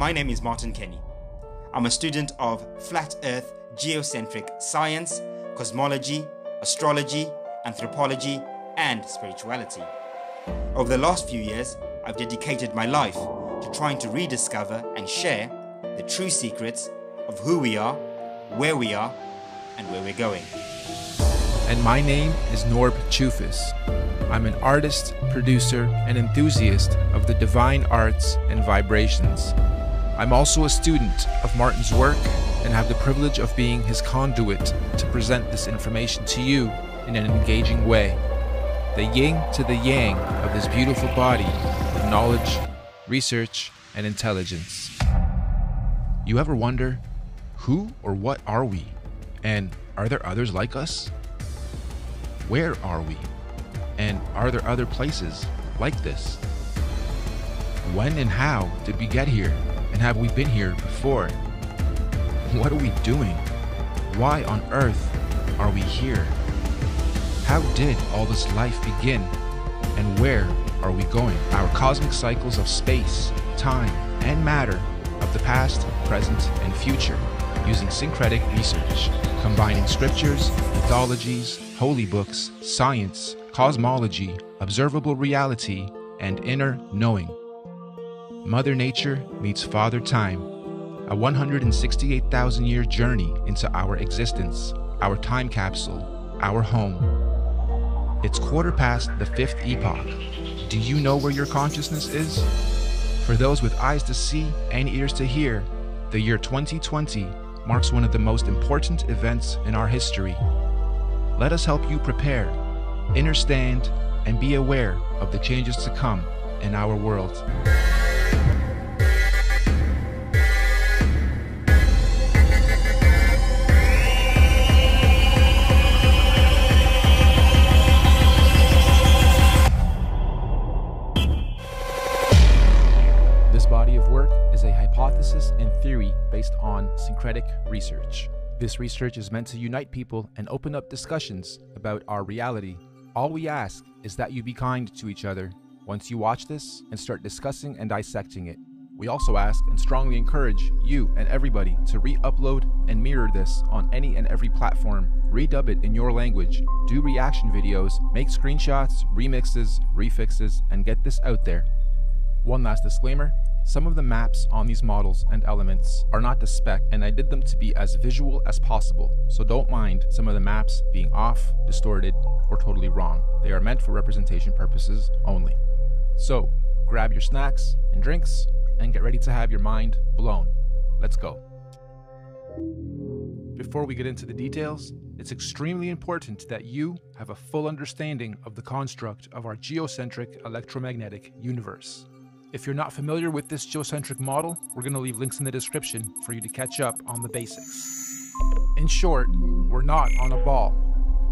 My name is Martin Kenny. I'm a student of flat earth geocentric science, cosmology, astrology, anthropology, and spirituality. Over the last few years, I've dedicated my life to trying to rediscover and share the true secrets of who we are, and where we're going. And my name is Norb Czufis. I'm an artist, producer, and enthusiast of the divine arts and vibrations. I'm also a student of Martin's work and have the privilege of being his conduit to present this information to you in an engaging way. The yin to the yang of this beautiful body of knowledge, research, and intelligence. You ever wonder, who or what are we? And are there others like us? Where are we? And are there other places like this? When and how did we get here? And have we been here before? What are we doing? Why on earth are we here? How did all this life begin? And where are we going? Our cosmic cycles of space, time, and matter of the past, present, and future, using syncretic research, combining scriptures, mythologies, holy books, science, cosmology, observable reality, and inner knowing. Mother Nature meets Father Time, a 168,000-year journey into our existence, our time capsule, our home. It's quarter past the 5th epoch. Do you know where your consciousness is? For those with eyes to see and ears to hear, the year 2020 marks one of the most important events in our history. Let us help you prepare, understand, and be aware of the changes to come in our world. This body of work is a hypothesis and theory based on syncretic research. This research is meant to unite people and open up discussions about our reality. All we ask is that you be kind to each other once you watch this and start discussing and dissecting it. We also ask and strongly encourage you and everybody to re-upload and mirror this on any and every platform. Redub it in your language, do reaction videos, make screenshots, remixes, refixes, and get this out there. One last disclaimer. Some of the maps on these models and elements are not to spec, and I did them to be as visual as possible, so don't mind some of the maps being off, distorted, or totally wrong. They are meant for representation purposes only. So, grab your snacks and drinks, and get ready to have your mind blown. Let's go. Before we get into the details, it's extremely important that you have a full understanding of the construct of our geocentric electromagnetic universe. If you're not familiar with this geocentric model, we're going to leave links in the description for you to catch up on the basics. In short, we're not on a ball.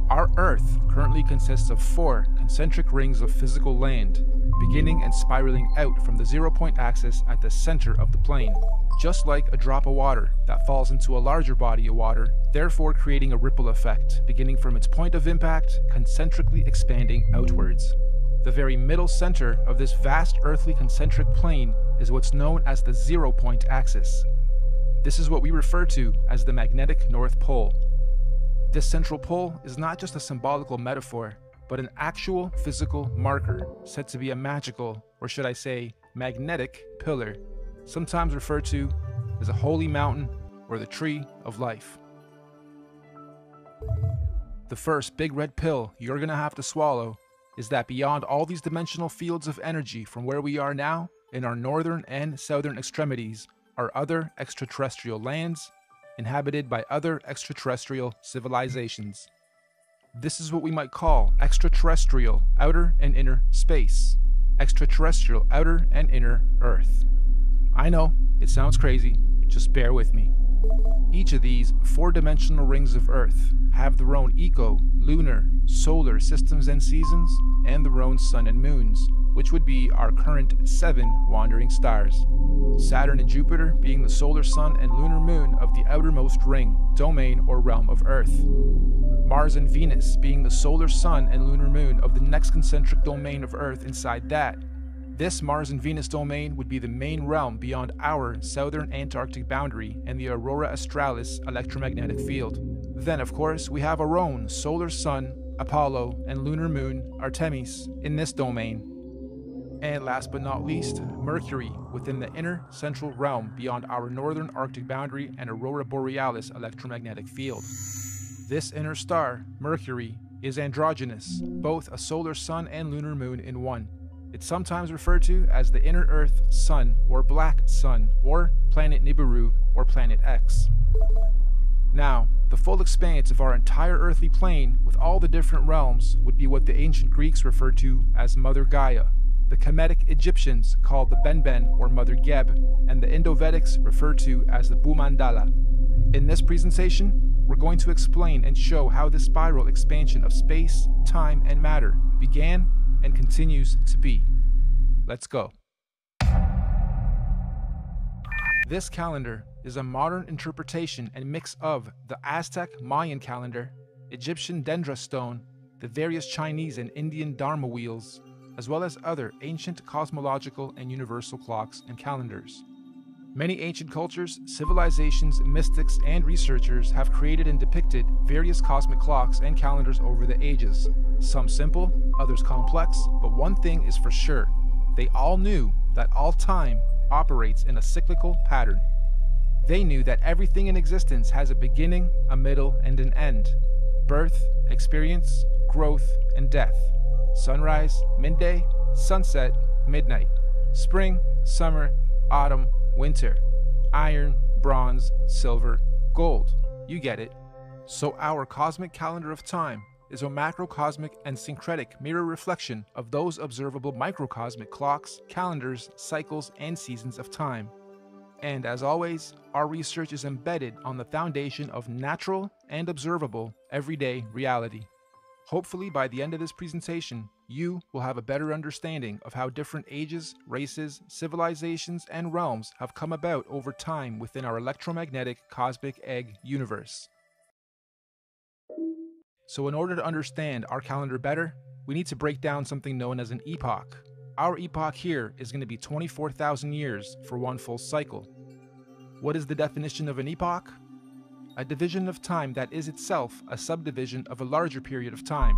Our Earth currently consists of 4 concentric rings of physical land, beginning and spiraling out from the 0-point axis at the center of the plane, just like a drop of water that falls into a larger body of water, therefore creating a ripple effect, beginning from its point of impact, concentrically expanding outwards. The very middle center of this vast earthly concentric plane is what's known as the 0-point axis. This is what we refer to as the magnetic North Pole. This central pole is not just a symbolical metaphor, but an actual physical marker, said to be a magical, or should I say, magnetic pillar, sometimes referred to as a holy mountain or the tree of life. The first big red pill you're gonna have to swallow is that beyond all these dimensional fields of energy from where we are now, in our northern and southern extremities, are other extraterrestrial lands inhabited by other extraterrestrial civilizations. This is what we might call extraterrestrial outer and inner space, extraterrestrial outer and inner Earth. I know, it sounds crazy, just bear with me. Each of these 4-dimensional rings of Earth have their own eco, lunar, solar systems and seasons, and their own sun and moons, which would be our current 7 wandering stars. Saturn and Jupiter being the solar sun and lunar moon of the outermost ring, domain, or realm of Earth. Mars and Venus being the solar sun and lunar moon of the next concentric domain of Earth inside that, This Mars and Venus domain would be the main realm beyond our southern Antarctic boundary and the Aurora Australis electromagnetic field. Then, of course, we have our own solar sun, Apollo, and lunar moon, Artemis, in this domain. And last but not least, Mercury within the inner central realm beyond our northern Arctic boundary and Aurora Borealis electromagnetic field. This inner star, Mercury, is androgynous, both a solar sun and lunar moon in one. It's sometimes referred to as the inner Earth sun or black sun or planet Nibiru or planet X. Now, the full expanse of our entire earthly plane with all the different realms would be what the ancient Greeks referred to as Mother Gaia, the Kemetic Egyptians called the Benben or Mother Geb, and the Indo-Vedics referred to as the Bhumandala. In this presentation, we're going to explain and show how the spiral expansion of space, time, and matter began and continues to be. Let's go. This calendar is a modern interpretation and mix of the Aztec Mayan calendar, Egyptian dendra stone, the various Chinese and Indian dharma wheels, as well as other ancient cosmological and universal clocks and calendars. Many ancient cultures, civilizations, mystics, and researchers have created and depicted various cosmic clocks and calendars over the ages. Some simple, others complex, but one thing is for sure. They all knew that all time operates in a cyclical pattern. They knew that everything in existence has a beginning, a middle, and an end. Birth, experience, growth, and death. Sunrise, midday, sunset, midnight. Spring, summer, autumn, winter. Iron, bronze, silver, gold. You get it. So our cosmic calendar of time is a macrocosmic and syncretic mirror reflection of those observable microcosmic clocks, calendars, cycles, and seasons of time. And as always, our research is embedded on the foundation of natural and observable everyday reality. Hopefully by the end of this presentation, you will have a better understanding of how different ages, races, civilizations, and realms have come about over time within our electromagnetic cosmic egg universe. So in order to understand our calendar better, we need to break down something known as an epoch. Our epoch here is going to be 24,000 years for one full cycle. What is the definition of an epoch? A division of time that is itself a subdivision of a larger period of time.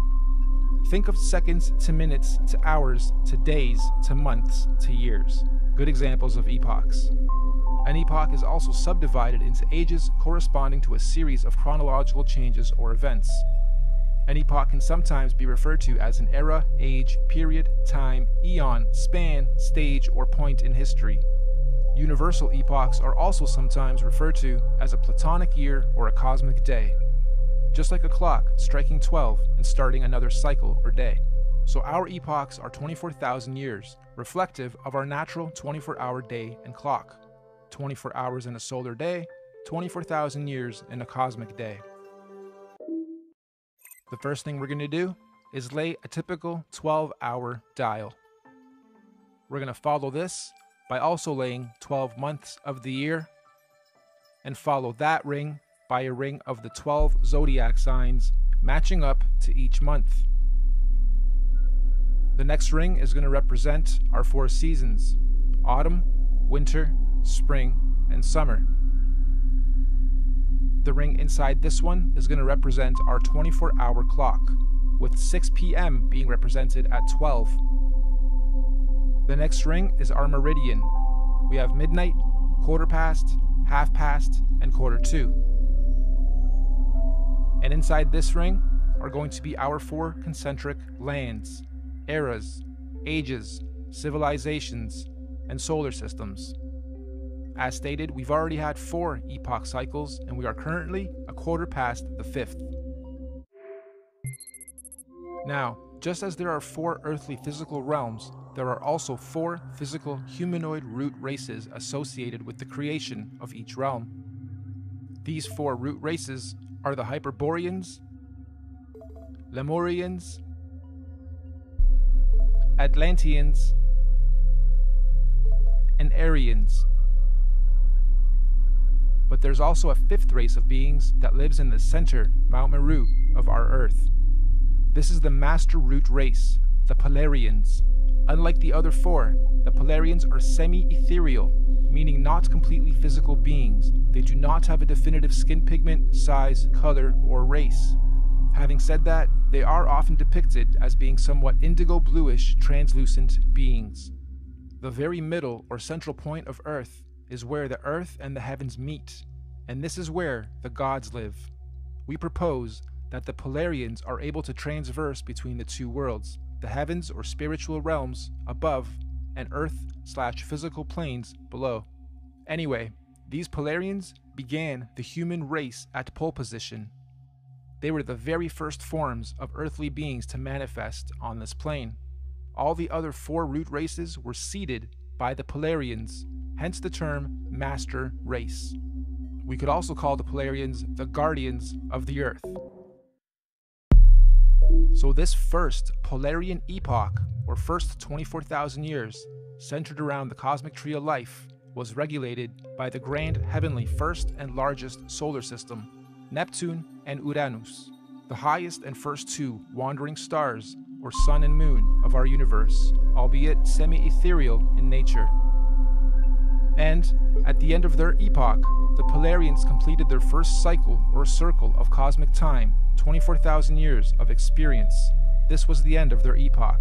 Think of seconds to minutes to hours to days to months to years. Good examples of epochs. An epoch is also subdivided into ages corresponding to a series of chronological changes or events. An epoch can sometimes be referred to as an era, age, period, time, eon, span, stage, or point in history. Universal epochs are also sometimes referred to as a platonic year or a cosmic day. Just like a clock striking 12 and starting another cycle or day. So our epochs are 24,000 years, reflective of our natural 24-hour day and clock. 24 hours in a solar day, 24,000 years in a cosmic day. The first thing we're going to do is lay a typical 12-hour dial. We're going to follow this by also laying 12 months of the year, and follow that ring by a ring of the 12 zodiac signs matching up to each month. The next ring is going to represent our 4 seasons: autumn, winter, spring, and summer. The ring inside this one is going to represent our 24-hour clock, with 6 p.m. being represented at 12. The next ring is our meridian. We have midnight, quarter past, half past, and quarter to. And inside this ring are going to be our 4 concentric lands, eras, ages, civilizations, and solar systems. As stated, we've already had 4 epoch cycles, and we are currently a quarter past the 5th. Now, just as there are 4 earthly physical realms, there are also 4 physical humanoid root races associated with the creation of each realm. These 4 root races are the Hyperboreans, Lemurians, Atlanteans, and Aryans. But there's also a 5th race of beings that lives in the center, Mount Meru, of our Earth. This is the Master Root race, the Polarians. Unlike the other four, the Polarians are semi-ethereal, meaning not completely physical beings. They do not have a definitive skin pigment, size, color, or race. Having said that, they are often depicted as being somewhat indigo-bluish, translucent beings. The very middle or central point of Earth is where the Earth and the heavens meet, and this is where the gods live. We propose that the Polarians are able to transverse between the two worlds, the heavens or spiritual realms above and Earth/physical planes below. Anyway, these Polarians began the human race at pole position. They were the very first forms of earthly beings to manifest on this plane. All the other four root races were seeded by the Polarians, hence the term Master Race. We could also call the Polarians the Guardians of the Earth. So this first Polarian epoch, or first 24,000 years, centered around the cosmic tree of life, was regulated by the grand heavenly first and largest solar system, Neptune and Uranus, the highest and first two wandering stars, or sun and moon, of our universe, albeit semi-ethereal in nature. And at the end of their epoch, the Polarians completed their first cycle or circle of cosmic time, 24,000 years of experience. This was the end of their epoch.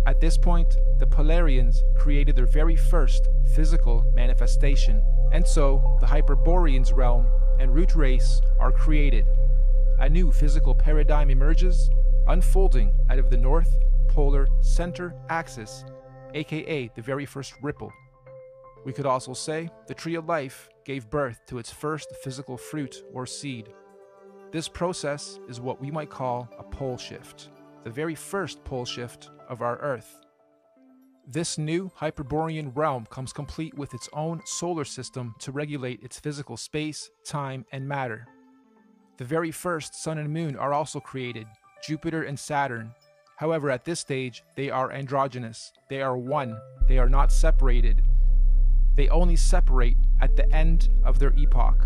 At this point, the Polarians created their very first physical manifestation, and so the Hyperboreans realm and root race are created. A new physical paradigm emerges, unfolding out of the North Polar Center axis, aka the very first ripple. We could also say the tree of life gave birth to its first physical fruit or seed. This process is what we might call a pole shift, the very first pole shift of our Earth. This new Hyperborean realm comes complete with its own solar system to regulate its physical space, time, and matter. The very first sun and moon are also created, Jupiter and Saturn. However, at this stage, they are androgynous. They are one. They are not separated. They only separate at the end of their epoch.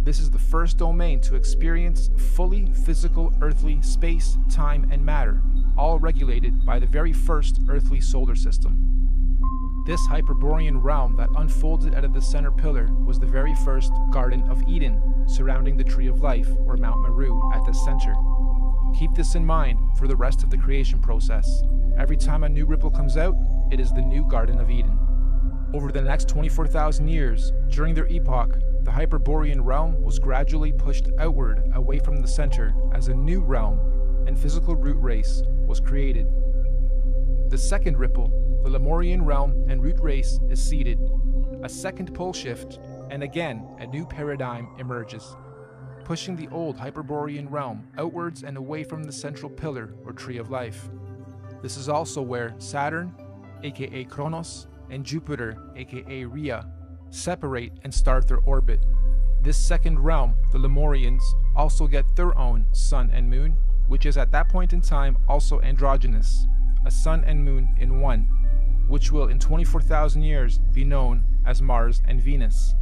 This is the first domain to experience fully physical earthly space, time, and matter, all regulated by the very first earthly solar system. This Hyperborean realm that unfolded out of the center pillar was the very first Garden of Eden, surrounding the Tree of Life, or Mount Meru, at the center. Keep this in mind for the rest of the creation process. Every time a new ripple comes out, it is the new Garden of Eden. Over the next 24,000 years, during their epoch, the Hyperborean realm was gradually pushed outward away from the center as a new realm and physical root race was created. The second ripple, the Lemurian realm and root race, is seeded. A second pole shift, and again a new paradigm emerges, pushing the old Hyperborean realm outwards and away from the central pillar or tree of life. This is also where Saturn, aka Kronos, and Jupiter, aka Rhea, separate and start their orbit. This second realm, the Lemurians, also get their own sun and moon, which is at that point in time also androgynous, a sun and moon in one, which will in 24,000 years be known as Mars and Venus.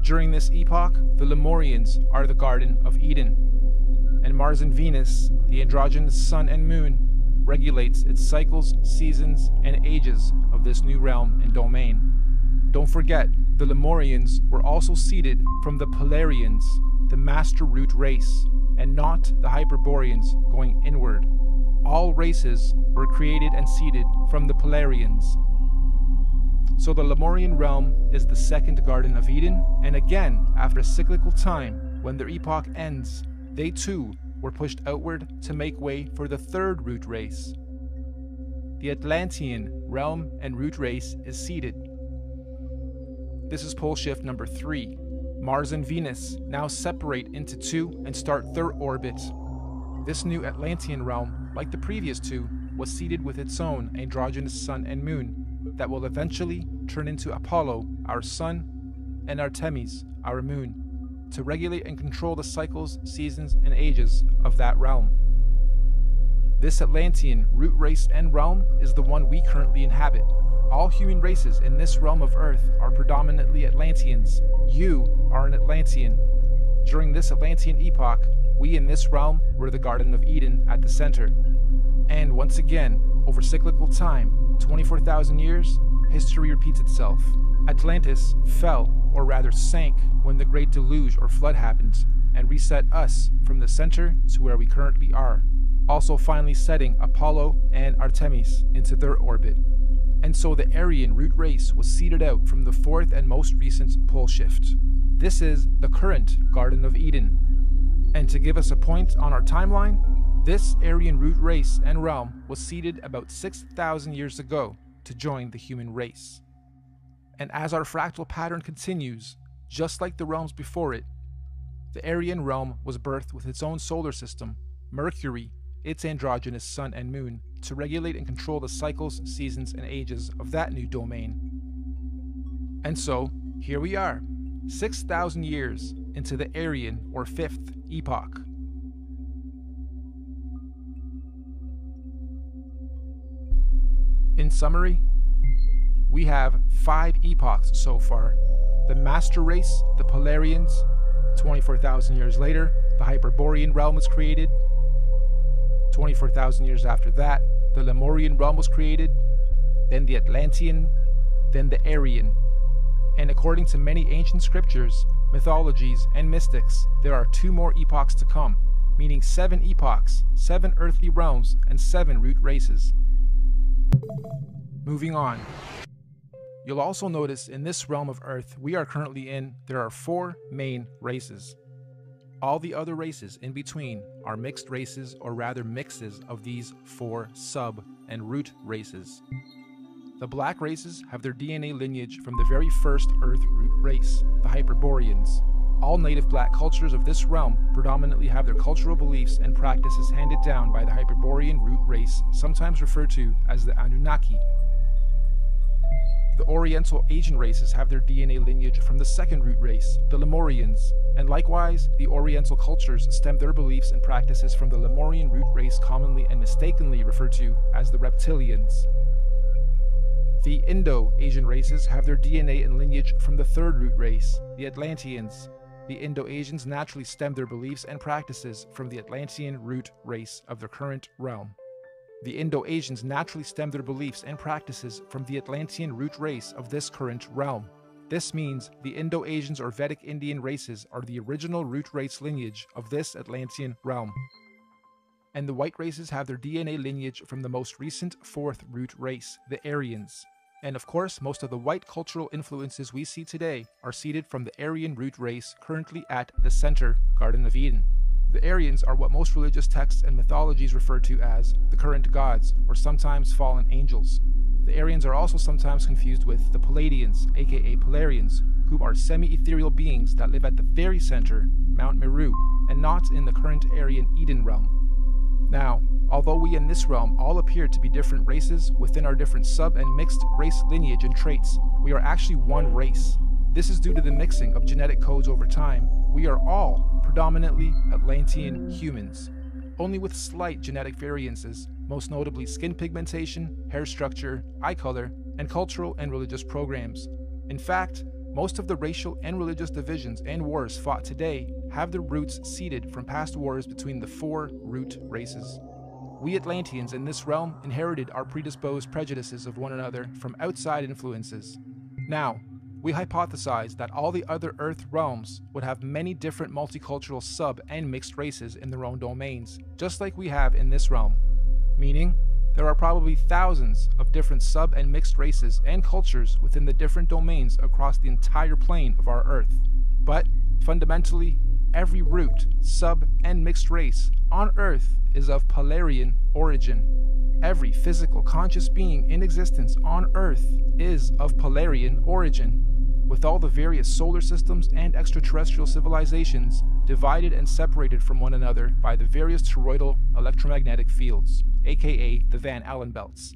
During this epoch, the Lemurians are the Garden of Eden, and Mars and Venus, the androgynous sun and moon, regulates its cycles, seasons, and ages of this new realm and domain. Don't forget, the Lemurians were also seeded from the Polarians, the master root race, and not the Hyperboreans going inward. All races were created and seeded from the Polarians. So the Lemurian realm is the second Garden of Eden, and again, after a cyclical time, when their epoch ends, they too were pushed outward to make way for the third root race. The Atlantean realm and root race is seeded. This is pole shift number 3. Mars and Venus now separate into two and start their orbit. This new Atlantean realm, like the previous two, was seeded with its own androgynous sun and moon that will eventually turn into Apollo, our sun, and Artemis, our moon, to regulate and control the cycles, seasons, and ages of that realm. This Atlantean root race and realm is the one we currently inhabit. All human races in this realm of Earth are predominantly Atlanteans. You are an Atlantean. During this Atlantean epoch, we in this realm were the Garden of Eden at the center. And once again, over cyclical time, 24,000 years, history repeats itself. Atlantis fell, or rather sank, when the Great Deluge or Flood happened, and reset us from the center to where we currently are, also finally setting Apollo and Artemis into their orbit. And so the Aryan root race was seeded out from the fourth and most recent pole shift. This is the current Garden of Eden. And to give us a point on our timeline, this Aryan root race and realm was seeded about 6,000 years ago to join the human race. And as our fractal pattern continues, just like the realms before it, the Aryan realm was birthed with its own solar system, Mercury, its androgynous sun and moon, to regulate and control the cycles, seasons, and ages of that new domain. And so, here we are, 6,000 years into the Aryan or fifth epoch. In summary, we have 5 epochs so far. The Master Race, the Polarians. 24,000 years later, the Hyperborean realm was created. 24,000 years after that, the Lemurian realm was created, then the Atlantean, then the Aryan. And according to many ancient scriptures, mythologies, and mystics, there are 2 more epochs to come, meaning 7 epochs, 7 earthly realms, and 7 root races. Moving on. You'll also notice in this realm of Earth we are currently in, there are 4 main races. All the other races in between are mixed races, or rather mixes of these 4 sub and root races. The black races have their DNA lineage from the very first Earth root race, the Hyperboreans. All native black cultures of this realm predominantly have their cultural beliefs and practices handed down by the Hyperborean root race, sometimes referred to as the Anunnaki. The Oriental Asian races have their DNA lineage from the second root race, the Lemurians, and likewise, the Oriental cultures stem their beliefs and practices from the Lemurian root race, commonly and mistakenly referred to as the Reptilians. The Indo-Asian races have their DNA and lineage from the third root race, the Atlanteans. The Indo-Asians naturally stem their beliefs and practices from the Atlantean root race of their current realm. The Indo-Asians naturally stem their beliefs and practices from the Atlantean root race of this current realm. This means the Indo-Asians or Vedic Indian races are the original root race lineage of this Atlantean realm. And the white races have their DNA lineage from the most recent fourth root race, the Aryans. And of course, most of the white cultural influences we see today are seeded from the Aryan root race currently at the center, Garden of Eden. The Aryans are what most religious texts and mythologies refer to as the current gods, or sometimes fallen angels. The Aryans are also sometimes confused with the Palladians, aka Polarians, who are semi-ethereal beings that live at the very center, Mount Meru, and not in the current Aryan Eden realm. Now, although we in this realm all appear to be different races within our different sub and mixed race lineage and traits, we are actually one race. This is due to the mixing of genetic codes over time. We are all predominantly Atlantean humans, only with slight genetic variances, most notably skin pigmentation, hair structure, eye color, and cultural and religious programs. In fact, most of the racial and religious divisions and wars fought today have their roots seeded from past wars between the 4 root races. We Atlanteans in this realm inherited our predisposed prejudices of one another from outside influences. Now, we hypothesize that all the other Earth realms would have many different multicultural sub and mixed races in their own domains, just like we have in this realm. Meaning, there are probably thousands of different sub and mixed races and cultures within the different domains across the entire plane of our Earth. But, fundamentally, every root, sub, and mixed race on Earth is of Polarian origin. Every physical conscious being in existence on Earth is of Polarian origin, with all the various solar systems and extraterrestrial civilizations divided and separated from one another by the various toroidal electromagnetic fields, aka the Van Allen belts.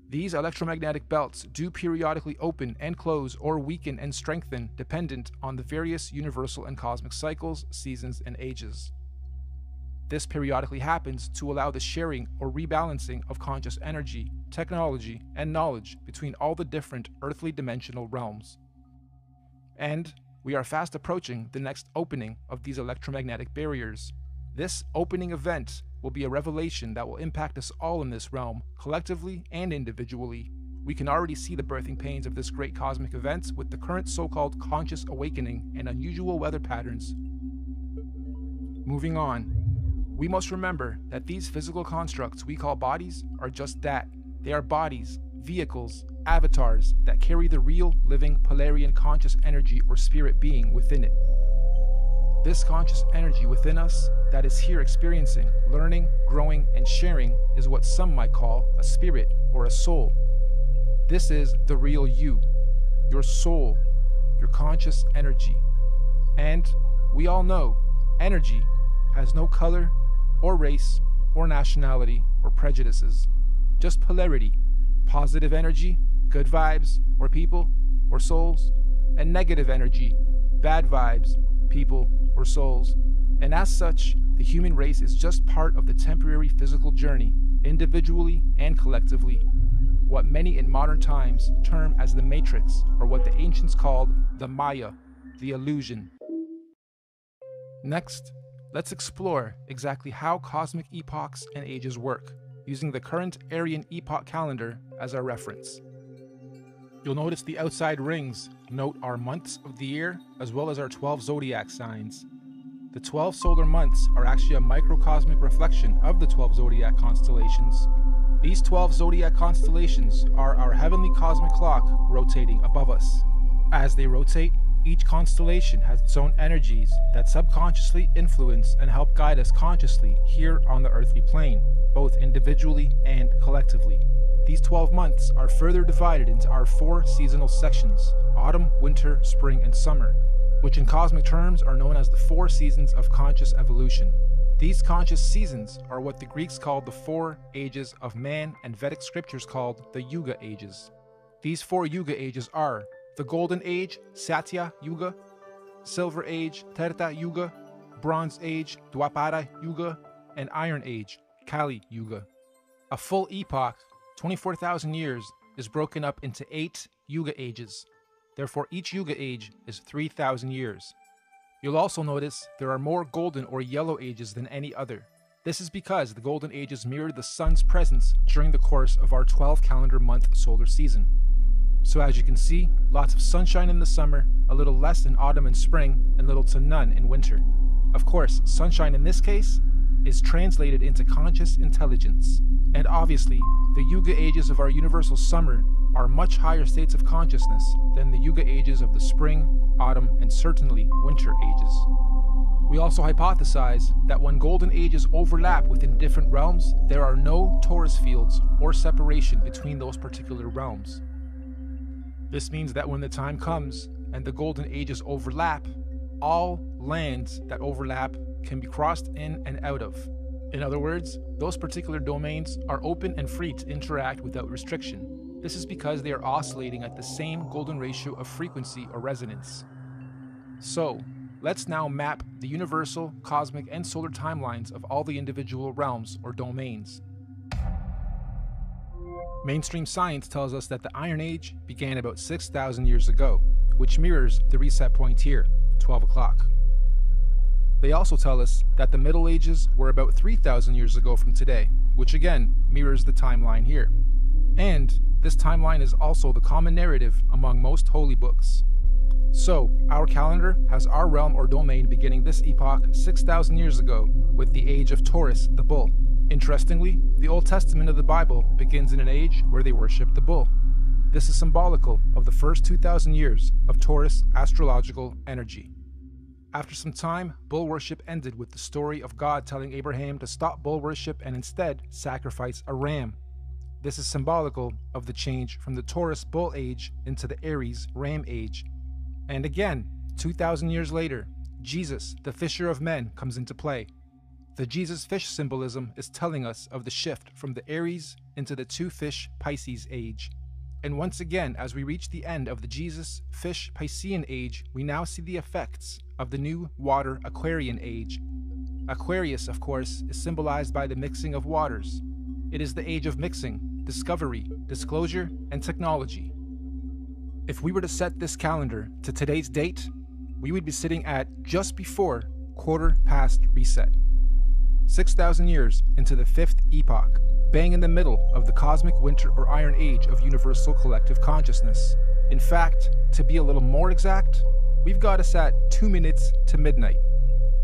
These electromagnetic belts do periodically open and close or weaken and strengthen dependent on the various universal and cosmic cycles, seasons, and ages. This periodically happens to allow the sharing or rebalancing of conscious energy, technology, and knowledge between all the different earthly dimensional realms. And we are fast approaching the next opening of these electromagnetic barriers. This opening event will be a revelation that will impact us all in this realm, collectively and individually. We can already see the birthing pains of this great cosmic event with the current so-called conscious awakening and unusual weather patterns. Moving on, we must remember that these physical constructs we call bodies are just that. They are bodies, vehicles, avatars that carry the real, living, Polarian conscious energy or spirit being within it. This conscious energy within us that is here experiencing, learning, growing, and sharing is what some might call a spirit or a soul. This is the real you, your soul, your conscious energy. And we all know energy has no color or race or nationality or prejudices, just polarity, positive energy, good vibes or people or souls, and negative energy, bad vibes, people or souls. And as such, the human race is just part of the temporary physical journey, individually and collectively, what many in modern times term as the matrix, or what the ancients called the Maya, the illusion. Next, let's explore exactly how cosmic epochs and ages work, using the current Aryan epoch calendar as our reference. You'll notice the outside rings note our months of the year, as well as our 12 zodiac signs. The 12 solar months are actually a microcosmic reflection of the 12 zodiac constellations. These 12 zodiac constellations are our heavenly cosmic clock rotating above us. As they rotate, each constellation has its own energies that subconsciously influence and help guide us consciously here on the earthly plane, both individually and collectively. These 12 months are further divided into our 4 seasonal sections: autumn, winter, spring, and summer, which in cosmic terms are known as the 4 seasons of conscious evolution. These conscious seasons are what the Greeks called the 4 ages of man, and Vedic scriptures called the Yuga ages. These 4 Yuga ages are the Golden Age, Satya Yuga, Silver Age, Treta Yuga, Bronze Age, Dwapara Yuga, and Iron Age, Kali Yuga. A full epoch, 24,000 years, is broken up into 8 Yuga ages. Therefore, each Yuga age is 3,000 years. You'll also notice there are more golden or yellow ages than any other. This is because the golden ages mirror the sun's presence during the course of our 12 calendar month solar season. So as you can see, lots of sunshine in the summer, a little less in autumn and spring, and little to none in winter. Of course, sunshine in this case is translated into conscious intelligence. And obviously, the Yuga ages of our universal summer are much higher states of consciousness than the Yuga ages of the spring, autumn, and certainly winter ages. We also hypothesize that when golden ages overlap within different realms, there are no torus fields or separation between those particular realms. This means that when the time comes and the golden ages overlap, all lands that overlap can be crossed in and out of. In other words, those particular domains are open and free to interact without restriction. This is because they are oscillating at the same golden ratio of frequency or resonance. So, let's now map the universal, cosmic, and solar timelines of all the individual realms or domains. Mainstream science tells us that the Iron Age began about 6,000 years ago, which mirrors the reset point here, 12 o'clock. They also tell us that the Middle Ages were about 3,000 years ago from today, which again mirrors the timeline here. And this timeline is also the common narrative among most holy books. So, our calendar has our realm or domain beginning this epoch 6,000 years ago with the age of Taurus, the bull. Interestingly, the Old Testament of the Bible begins in an age where they worship the bull. This is symbolical of the first 2,000 years of Taurus astrological energy. After some time, bull worship ended with the story of God telling Abraham to stop bull worship and instead sacrifice a ram. This is symbolical of the change from the Taurus bull age into the Aries ram age. And again, 2,000 years later, Jesus, the fisher of men, comes into play. The Jesus fish symbolism is telling us of the shift from the Aries into the 2-fish Pisces age. And once again, as we reach the end of the Jesus fish Piscean age, we now see the effects of the new water Aquarian age. Aquarius, of course, is symbolized by the mixing of waters. It is the age of mixing, discovery, disclosure, and technology. If we were to set this calendar to today's date, we would be sitting at just before quarter past reset. 6,000 years into the fifth epoch, bang in the middle of the cosmic winter or iron age of universal collective consciousness. In fact, to be a little more exact, we've got us at 2 minutes to midnight.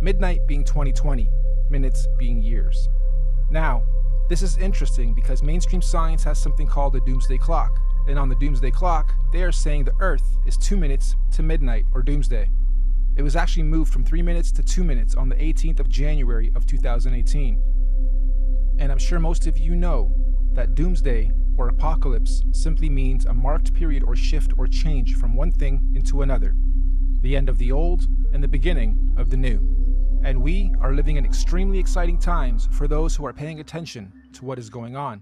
Midnight being 2020, minutes being years. Now, this is interesting because mainstream science has something called a doomsday clock. And on the doomsday clock, they are saying the Earth is 2 minutes to midnight or doomsday. It was actually moved from 3 minutes to 2 minutes on the 18th of January of 2018. And I'm sure most of you know that doomsday or apocalypse simply means a marked period or shift or change from one thing into another. The end of the old and the beginning of the new. And we are living in extremely exciting times for those who are paying attention to what is going on.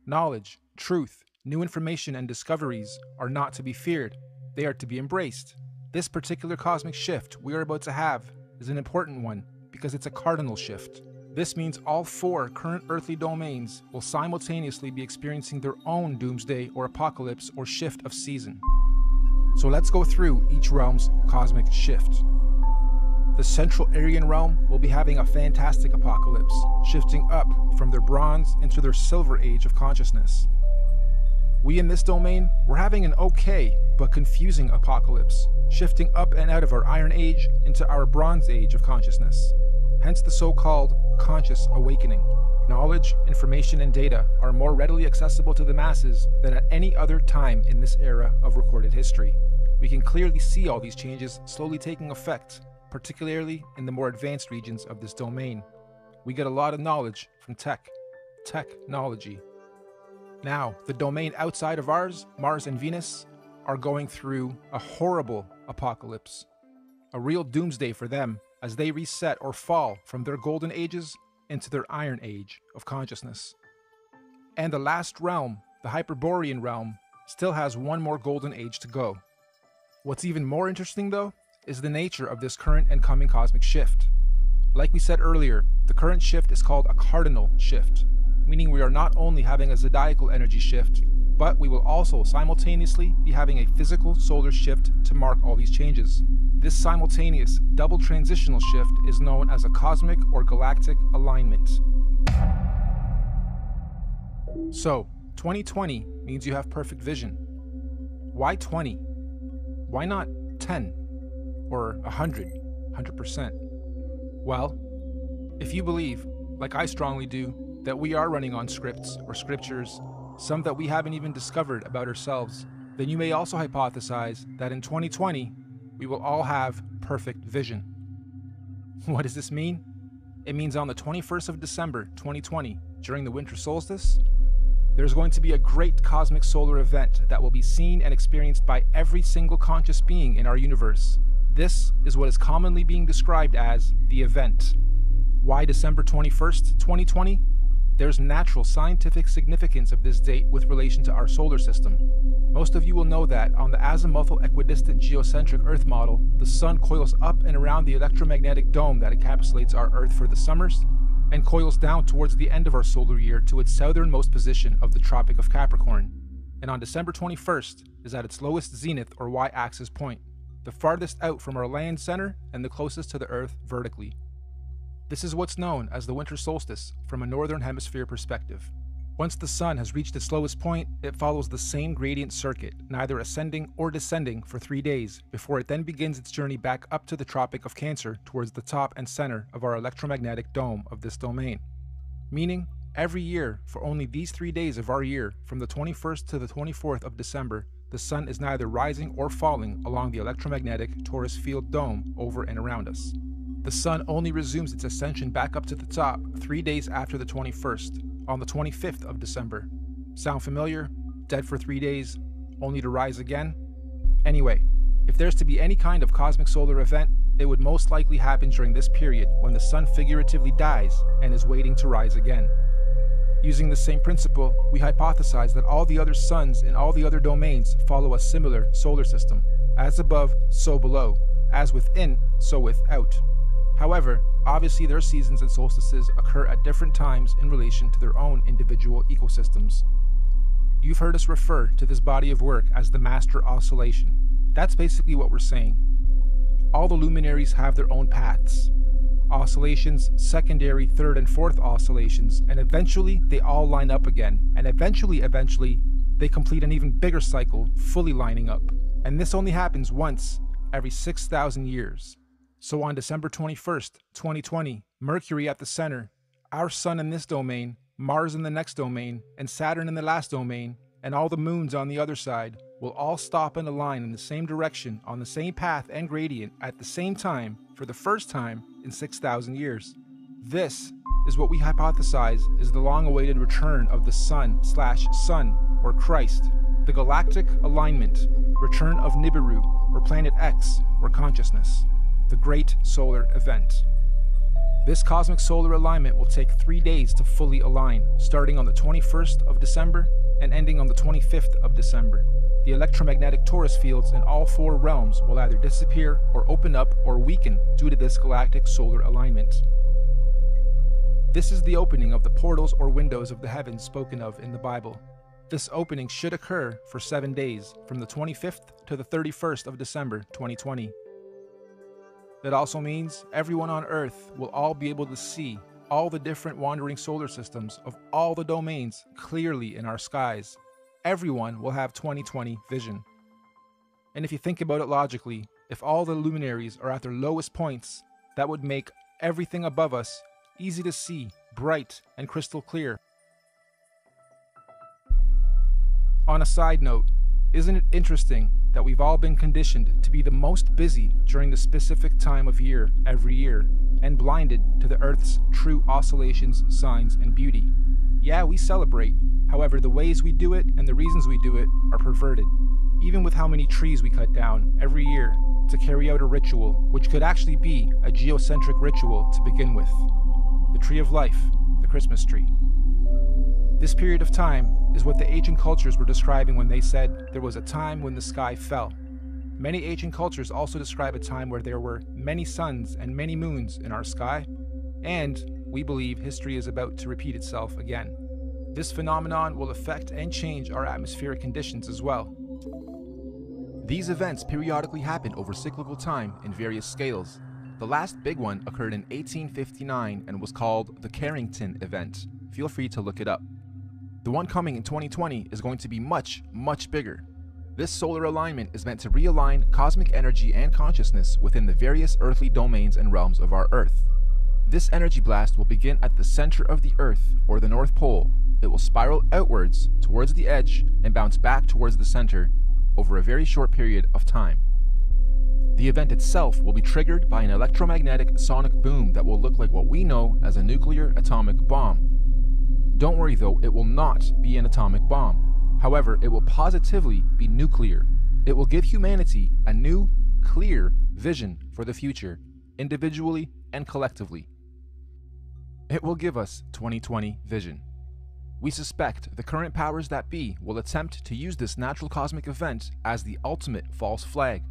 Knowledge, truth, new information and discoveries are not to be feared. They are to be embraced. This particular cosmic shift we are about to have is an important one because it's a cardinal shift. This means all 4 current earthly domains will simultaneously be experiencing their own doomsday or apocalypse or shift of season. So let's go through each realm's cosmic shift. The central Aryan realm will be having a fantastic apocalypse, shifting up from their bronze into their silver age of consciousness. We in this domain, we're having an okay but confusing apocalypse, shifting up and out of our Iron Age into our Bronze Age of consciousness. Hence the so-called conscious awakening. Knowledge, information, and data are more readily accessible to the masses than at any other time in this era of recorded history. We can clearly see all these changes slowly taking effect, particularly in the more advanced regions of this domain. We get a lot of knowledge from technology. Now, the domain outside of ours, Mars and Venus, are going through a horrible apocalypse. A real doomsday for them as they reset or fall from their golden ages into their Iron Age of consciousness. And the last realm, the Hyperborean realm, still has one more golden age to go. What's even more interesting though, is the nature of this current and coming cosmic shift. Like we said earlier, the current shift is called a cardinal shift, meaning we are not only having a zodiacal energy shift, but we will also simultaneously be having a physical solar shift to mark all these changes. This simultaneous double transitional shift is known as a cosmic or galactic alignment. So, 2020 means you have perfect vision. Why 20? Why not 10? Or 100%? Well, if you believe, like I strongly do, that we are running on scripts or scriptures, some that we haven't even discovered about ourselves, then you may also hypothesize that in 2020, we will all have perfect vision. What does this mean? It means on the 21st of December 2020, during the winter solstice, there's going to be a great cosmic solar event that will be seen and experienced by every single conscious being in our universe. This is what is commonly being described as the event. Why December 21st, 2020? There's natural scientific significance of this date with relation to our solar system. Most of you will know that on the azimuthal equidistant geocentric Earth model, the Sun coils up and around the electromagnetic dome that encapsulates our Earth for the summers, and coils down towards the end of our solar year to its southernmost position of the Tropic of Capricorn. And on December 21st is at its lowest zenith or y-axis point, the farthest out from our land center and the closest to the Earth vertically. This is what's known as the winter solstice from a northern hemisphere perspective. Once the sun has reached its lowest point, it follows the same gradient circuit, neither ascending or descending for 3 days, before it then begins its journey back up to the Tropic of Cancer towards the top and center of our electromagnetic dome of this domain. Meaning, every year, for only these 3 days of our year, from the 21st to the 24th of December, the sun is neither rising or falling along the electromagnetic torus field dome over and around us. The sun only resumes its ascension back up to the top 3 days after the 21st, on the 25th of December. Sound familiar? Dead for 3 days, only to rise again? Anyway, if there's to be any kind of cosmic solar event, it would most likely happen during this period when the sun figuratively dies and is waiting to rise again. Using the same principle, we hypothesize that all the other suns in all the other domains follow a similar solar system. As above, so below. As within, so without. However, obviously their seasons and solstices occur at different times in relation to their own individual ecosystems. You've heard us refer to this body of work as the master oscillation. That's basically what we're saying. all the luminaries have their own paths. Oscillations, secondary, third, and fourth oscillations, and eventually they all line up again, and eventually, they complete an even bigger cycle, fully lining up. And this only happens once every 6,000 years. So on December 21st, 2020, Mercury at the center, our Sun in this domain, Mars in the next domain, and Saturn in the last domain, and all the moons on the other side, will all stop and align in the same direction on the same path and gradient at the same time for the first time in 6,000 years. This is what we hypothesize is the long-awaited return of the Sun/Sun, or Christ, the galactic alignment, return of Nibiru, or Planet X, or consciousness, the Great Solar Event. This cosmic solar alignment will take 3 days to fully align, starting on the 21st of December and ending on the 25th of December. The electromagnetic torus fields in all 4 realms will either disappear or open up or weaken due to this galactic solar alignment. This is the opening of the portals or windows of the heavens spoken of in the Bible. This opening should occur for 7 days, from the 25th to the 31st of December 2020. That also means everyone on Earth will all be able to see all the different wandering solar systems of all the domains clearly in our skies. Everyone will have 2020 vision. And if you think about it logically, if all the luminaries are at their lowest points, that would make everything above us easy to see, bright, and crystal clear. On a side note, isn't it interesting that we've all been conditioned to be the most busy during the specific time of year every year, and blinded to the Earth's true oscillations, signs, and beauty? Yeah, we celebrate. However, the ways we do it and the reasons we do it are perverted. Even with how many trees we cut down every year to carry out a ritual, which could actually be a geocentric ritual to begin with. The tree of life, the Christmas tree. This period of time is what the ancient cultures were describing when they said there was a time when the sky fell. Many ancient cultures also describe a time where there were many suns and many moons in our sky, and we believe history is about to repeat itself again. This phenomenon will affect and change our atmospheric conditions as well. These events periodically happen over cyclical time in various scales. The last big one occurred in 1859 and was called the Carrington event. Feel free to look it up. The one coming in 2020 is going to be much, much bigger. This solar alignment is meant to realign cosmic energy and consciousness within the various earthly domains and realms of our Earth. This energy blast will begin at the center of the Earth, or the North Pole. It will spiral outwards towards the edge and bounce back towards the center over a very short period of time. The event itself will be triggered by an electromagnetic sonic boom that will look like what we know as a nuclear atomic bomb. Don't worry though, it will not be an atomic bomb. However, it will positively be nuclear. It will give humanity a new, clear vision for the future, individually and collectively. It will give us 2020 vision. We suspect the current powers that be will attempt to use this natural cosmic event as the ultimate false flag.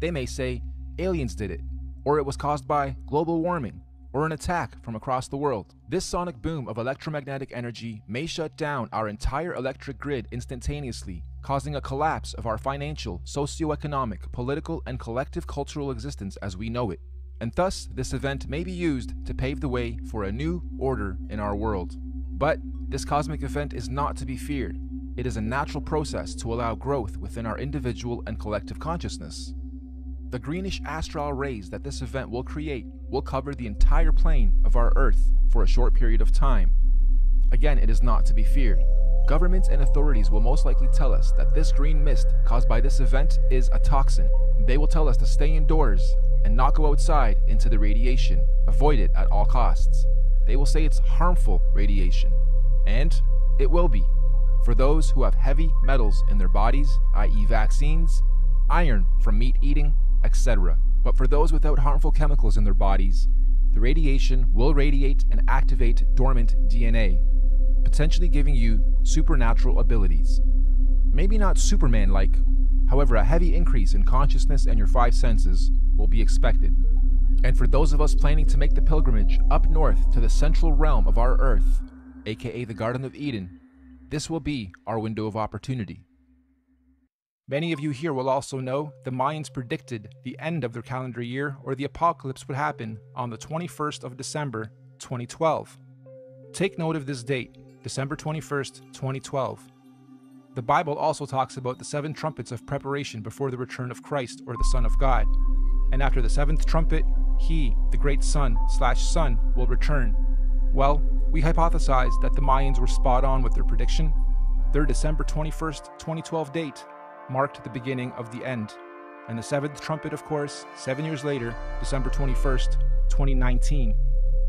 They may say aliens did it, or it was caused by global warming, or an attack from across the world. This sonic boom of electromagnetic energy may shut down our entire electric grid instantaneously, causing a collapse of our financial, socio-economic, political, and collective cultural existence as we know it. And thus, this event may be used to pave the way for a new order in our world. But this cosmic event is not to be feared. It is a natural process to allow growth within our individual and collective consciousness. The greenish astral rays that this event will create will cover the entire plane of our Earth for a short period of time. Again, it is not to be feared. Governments and authorities will most likely tell us that this green mist caused by this event is a toxin. They will tell us to stay indoors and not go outside into the radiation. Avoid it at all costs. They will say it's harmful radiation. And it will be. For those who have heavy metals in their bodies, i.e. vaccines, iron from meat eating, etc. But for those without harmful chemicals in their bodies, the radiation will radiate and activate dormant DNA, potentially giving you supernatural abilities. Maybe not Superman-like, however a heavy increase in consciousness and your 5 senses will be expected. And for those of us planning to make the pilgrimage up north to the central realm of our Earth, aka the Garden of Eden, this will be our window of opportunity. Many of you here will also know the Mayans predicted the end of their calendar year, or the apocalypse, would happen on the 21st of December, 2012. Take note of this date, December 21st, 2012. The Bible also talks about the 7 trumpets of preparation before the return of Christ, or the Son of God. And after the 7th trumpet, he, the great Son, will return. Well, we hypothesized that the Mayans were spot on with their prediction. Their December 21st, 2012 date marked the beginning of the end. And the 7th trumpet, of course, 7 years later, December 21st, 2019.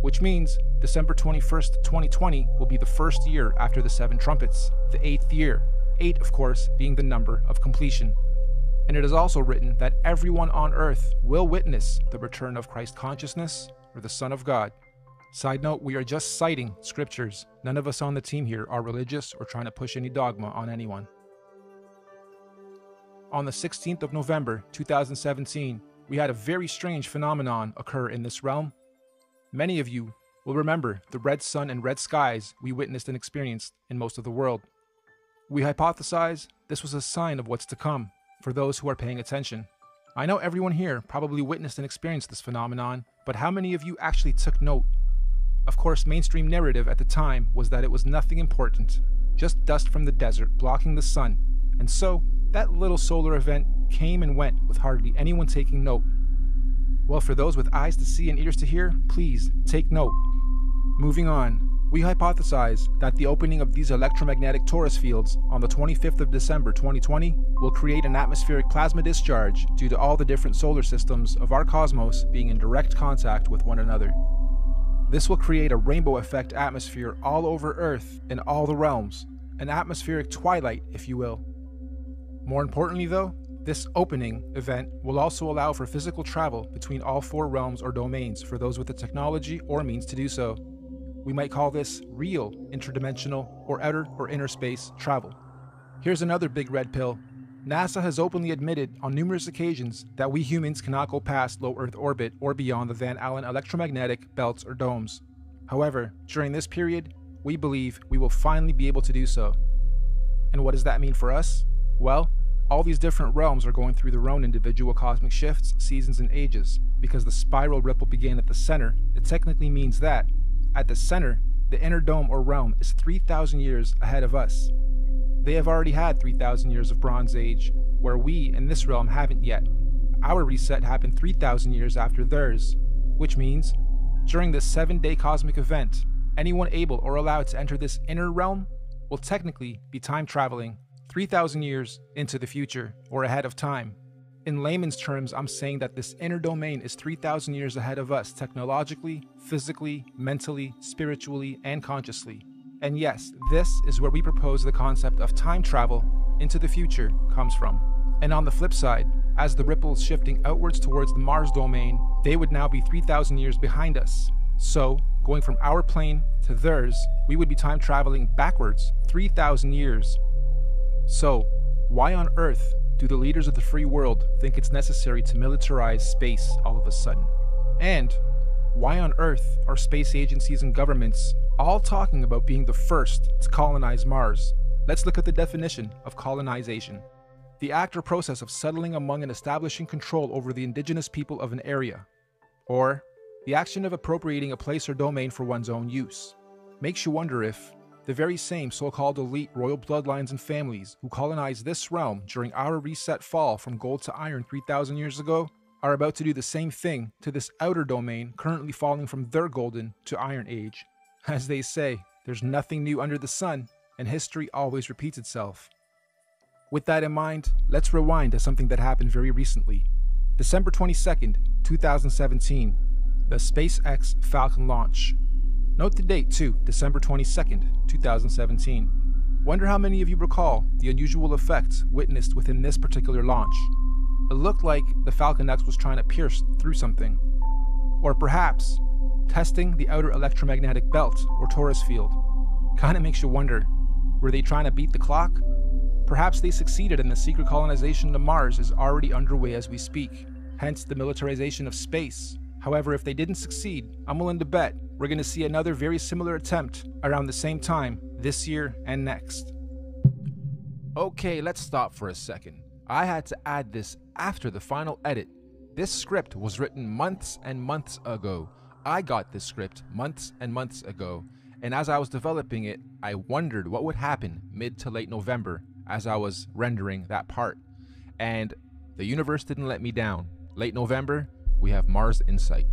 Which means December 21st, 2020 will be the first year after the 7 trumpets, the 8th year. 8, of course, being the number of completion. And it is also written that everyone on earth will witness the return of Christ consciousness, or the Son of God. Side note, we are just citing scriptures. None of us on the team here are religious or trying to push any dogma on anyone. On the 16th of November, 2017, we had a very strange phenomenon occur in this realm. Many of you will remember the red sun and red skies we witnessed and experienced in most of the world. We hypothesize this was a sign of what's to come for those who are paying attention. I know everyone here probably witnessed and experienced this phenomenon, but how many of you actually took note? Of course, mainstream narrative at the time was that it was nothing important, just dust from the desert blocking the sun, and so that little solar event came and went with hardly anyone taking note. Well, for those with eyes to see and ears to hear, please take note. Moving on, we hypothesize that the opening of these electromagnetic torus fields on the 25th of December 2020 will create an atmospheric plasma discharge due to all the different solar systems of our cosmos being in direct contact with one another. This will create a rainbow effect atmosphere all over Earth in all the realms, an atmospheric twilight, if you will. More importantly though, this opening event will also allow for physical travel between all 4 realms or domains for those with the technology or means to do so. We might call this real interdimensional or outer or inner space travel. Here's another big red pill. NASA has openly admitted on numerous occasions that we humans cannot go past low Earth orbit or beyond the Van Allen electromagnetic belts or domes. However, during this period, we believe we will finally be able to do so. And what does that mean for us? Well, all these different realms are going through their own individual cosmic shifts, seasons, and ages. Because the spiral ripple began at the center, it technically means that, at the center, the inner dome or realm is 3,000 years ahead of us. They have already had 3,000 years of Bronze Age, where we in this realm haven't yet. Our reset happened 3,000 years after theirs, which means, during this 7-day cosmic event, anyone able or allowed to enter this inner realm will technically be time traveling 3,000 years into the future, or ahead of time. In layman's terms, I'm saying that this inner domain is 3,000 years ahead of us technologically, physically, mentally, spiritually, and consciously. And yes, this is where we propose the concept of time travel into the future comes from. And on the flip side, as the ripples shifting outwards towards the Mars domain, they would now be 3,000 years behind us. So, going from our plane to theirs, we would be time traveling backwards 3,000 years. So, why on earth do the leaders of the free world think it's necessary to militarize space all of a sudden? And why on earth are space agencies and governments all talking about being the first to colonize Mars? Let's look at the definition of colonization. The act or process of settling among and establishing control over the indigenous people of an area. Or, the action of appropriating a place or domain for one's own use. Makes you wonder if the very same so-called elite royal bloodlines and families who colonized this realm during our reset fall from gold to iron 3,000 years ago are about to do the same thing to this outer domain currently falling from their golden to iron age. As they say, there's nothing new under the sun, and history always repeats itself. With that in mind, let's rewind to something that happened very recently. December 22nd, 2017, the SpaceX Falcon launch. Note the date too, December 22nd, 2017. Wonder how many of you recall the unusual effects witnessed within this particular launch. It looked like the Falcon X was trying to pierce through something. Or perhaps, testing the outer electromagnetic belt or torus field. Kinda makes you wonder, were they trying to beat the clock? Perhaps they succeeded and the secret colonization to Mars is already underway as we speak, hence the militarization of space. However, if they didn't succeed, I'm willing to bet we're going to see another very similar attempt around the same time this year and next. Okay, let's stop for a second. I had to add this after the final edit. This script was written months and months ago. I got this script months and months ago, and as I was developing it, I wondered what would happen mid to late November as I was rendering that part. And the universe didn't let me down. Late November, we have Mars Insight.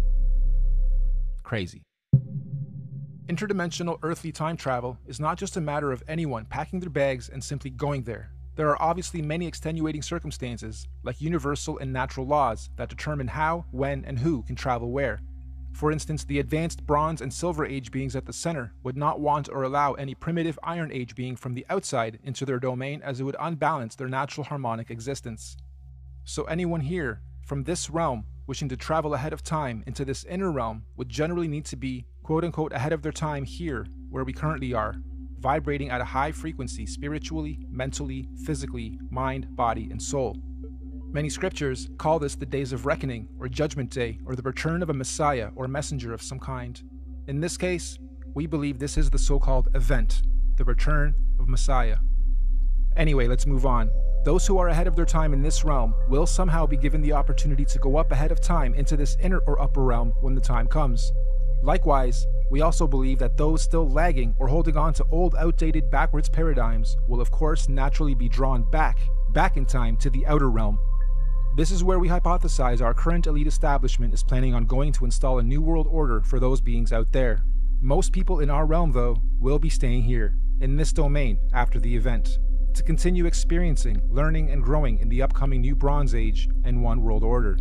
Crazy. Interdimensional earthly time travel is not just a matter of anyone packing their bags and simply going there. There are obviously many extenuating circumstances, like universal and natural laws, that determine how, when, and who can travel where. For instance, the advanced Bronze and Silver Age beings at the center would not want or allow any primitive Iron Age being from the outside into their domain, as it would unbalance their natural harmonic existence. So anyone here, from this realm, wishing to travel ahead of time into this inner realm would generally need to be, quote-unquote, ahead of their time here, where we currently are, vibrating at a high frequency spiritually, mentally, physically, mind, body, and soul. Many scriptures call this the days of reckoning, or judgment day, or the return of a messiah or messenger of some kind. In this case, we believe this is the so-called event, the return of Messiah. Anyway, let's move on. Those who are ahead of their time in this realm will somehow be given the opportunity to go up ahead of time into this inner or upper realm when the time comes. Likewise, we also believe that those still lagging or holding on to old, outdated, backwards paradigms will of course naturally be drawn back in time to the outer realm. This is where we hypothesize our current elite establishment is planning on going to install a new world order for those beings out there. Most people in our realm, though, will be staying here, in this domain, after the event, to continue experiencing, learning, and growing in the upcoming new Bronze Age and One World Order.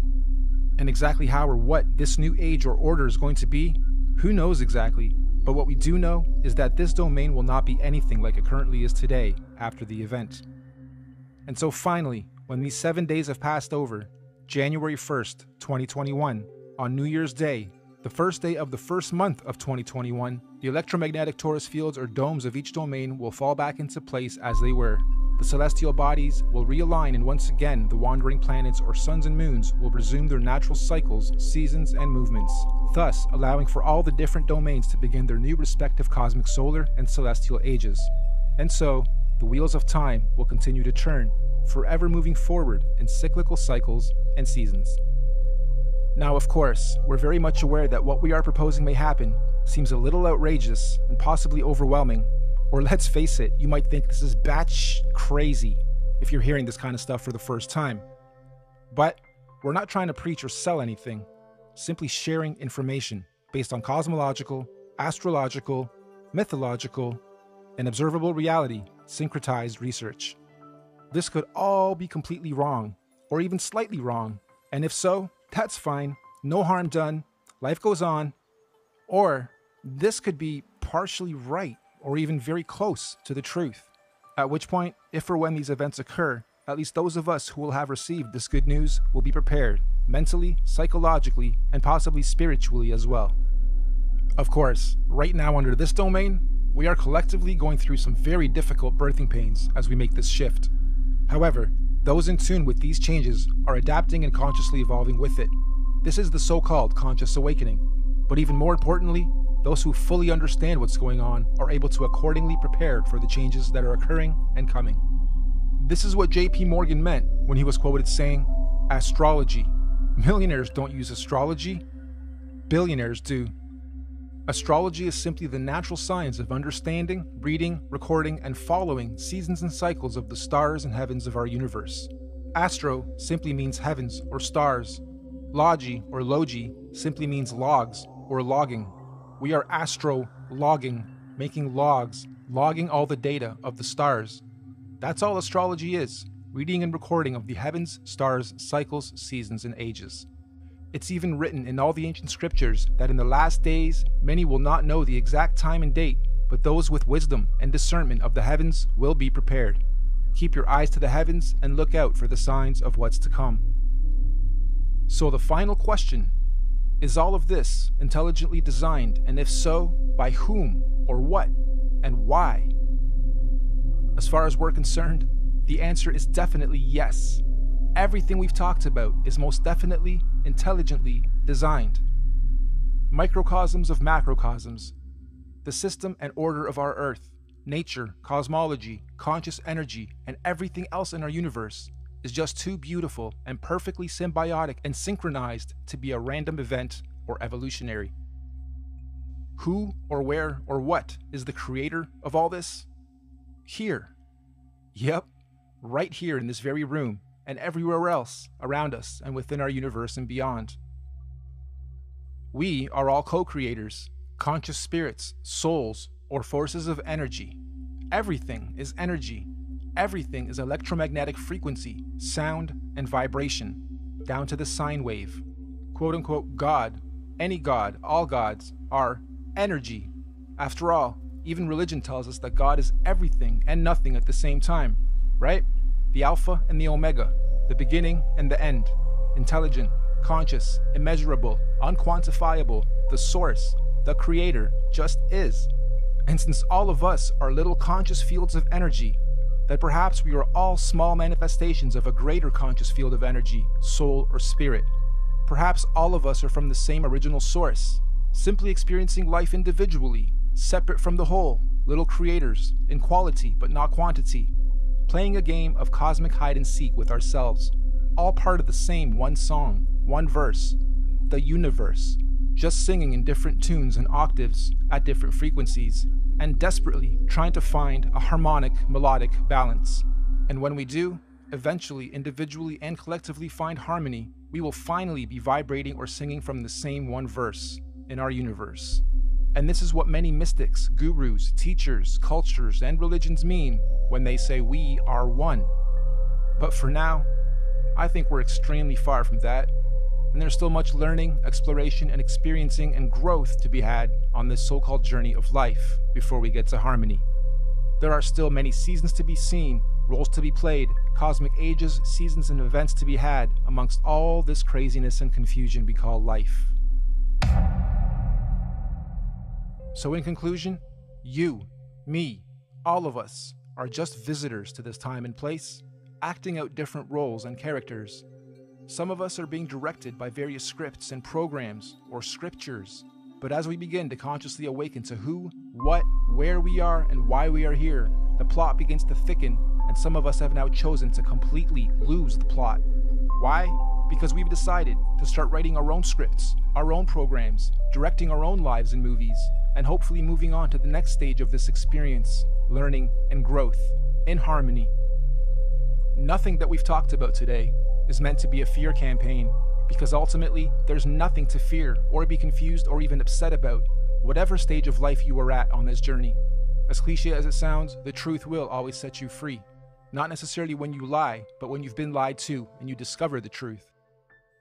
And exactly how or what this new age or order is going to be, who knows exactly, but what we do know is that this domain will not be anything like it currently is today after the event. And so finally, when these 7 days have passed over, January 1st, 2021, on New Year's Day, the first day of the first month of 2021, the electromagnetic torus fields or domes of each domain will fall back into place as they were. The celestial bodies will realign, and once again the wandering planets or suns and moons will resume their natural cycles, seasons, and movements, thus allowing for all the different domains to begin their new respective cosmic solar and celestial ages. And so, the wheels of time will continue to turn, forever moving forward in cyclical cycles and seasons. Now, of course, we're very much aware that what we are proposing may happen seems a little outrageous and possibly overwhelming. Or let's face it, you might think this is batsh crazy if you're hearing this kind of stuff for the first time. But we're not trying to preach or sell anything, simply sharing information based on cosmological, astrological, mythological, and observable reality syncretized research. This could all be completely wrong, or even slightly wrong, and if so, that's fine, no harm done, life goes on. Or this could be partially right, or even very close to the truth. At which point, if or when these events occur, at least those of us who will have received this good news will be prepared, mentally, psychologically, and possibly spiritually as well. Of course, right now under this domain, we are collectively going through some very difficult birthing pains as we make this shift. However, those in tune with these changes are adapting and consciously evolving with it. This is the so-called conscious awakening. But even more importantly, those who fully understand what's going on are able to accordingly prepare for the changes that are occurring and coming. This is what J.P. Morgan meant when he was quoted saying, "Astrology. Millionaires don't use astrology. Billionaires do." Astrology is simply the natural science of understanding, reading, recording, and following seasons and cycles of the stars and heavens of our universe. Astro simply means heavens or stars. Logi or logi simply means logs or logging. We are astro-logging, making logs, logging all the data of the stars. That's all astrology is, reading and recording of the heavens, stars, cycles, seasons, and ages. It's even written in all the ancient scriptures that in the last days, many will not know the exact time and date, but those with wisdom and discernment of the heavens will be prepared. Keep your eyes to the heavens and look out for the signs of what's to come. So the final question, is all of this intelligently designed, and if so, by whom, or what, and why? As far as we're concerned, the answer is definitely yes. Everything we've talked about is most definitely intelligently designed. Microcosms of macrocosms, the system and order of our Earth, nature, cosmology, conscious energy, and everything else in our universe is just too beautiful and perfectly symbiotic and synchronized to be a random event or evolutionary. Who or where or what is the creator of all this? Here. Yep, right here in this very room and everywhere else around us and within our universe and beyond. We are all co-creators, conscious spirits, souls, or forces of energy. Everything is energy. Everything is electromagnetic frequency, sound, and vibration, down to the sine wave. Quote-unquote God, any God, all gods, are energy. After all, even religion tells us that God is everything and nothing at the same time, right? The Alpha and the Omega, the beginning and the end, intelligent, conscious, immeasurable, unquantifiable, the source, the creator, just is. And since all of us are little conscious fields of energy, that perhaps we are all small manifestations of a greater conscious field of energy, soul, or spirit. Perhaps all of us are from the same original source, simply experiencing life individually, separate from the whole, little creators, in quality but not quantity, playing a game of cosmic hide and seek with ourselves, all part of the same one song, one verse, the universe, just singing in different tunes and octaves at different frequencies, and desperately trying to find a harmonic, melodic balance. And when we do, eventually, individually and collectively find harmony, we will finally be vibrating or singing from the same one verse in our universe. And this is what many mystics, gurus, teachers, cultures, and religions mean when they say we are one. But for now, I think we're extremely far from that, and there's still much learning, exploration, and experiencing and growth to be had on this so-called journey of life before we get to harmony. There are still many seasons to be seen, roles to be played, cosmic ages, seasons, and events to be had amongst all this craziness and confusion we call life. So in conclusion, you, me, all of us are just visitors to this time and place, acting out different roles and characters. Some of us are being directed by various scripts and programs or scriptures. But as we begin to consciously awaken to who, what, where we are, and why we are here, the plot begins to thicken, and some of us have now chosen to completely lose the plot. Why? Because we've decided to start writing our own scripts, our own programs, directing our own lives and movies, and hopefully moving on to the next stage of this experience, learning and growth, in harmony. Nothing that we've talked about today is meant to be a fear campaign, because ultimately, there's nothing to fear or be confused or even upset about, whatever stage of life you are at on this journey. As cliche as it sounds, the truth will always set you free. Not necessarily when you lie, but when you've been lied to and you discover the truth.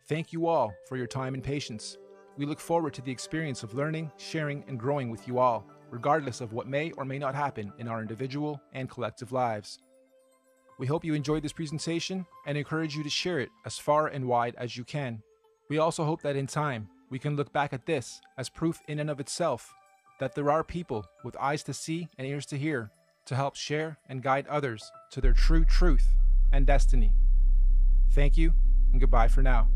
Thank you all for your time and patience. We look forward to the experience of learning, sharing, and growing with you all, regardless of what may or may not happen in our individual and collective lives. We hope you enjoyed this presentation and encourage you to share it as far and wide as you can. We also hope that in time, we can look back at this as proof in and of itself that there are people with eyes to see and ears to hear to help share and guide others to their true truth and destiny. Thank you, and goodbye for now.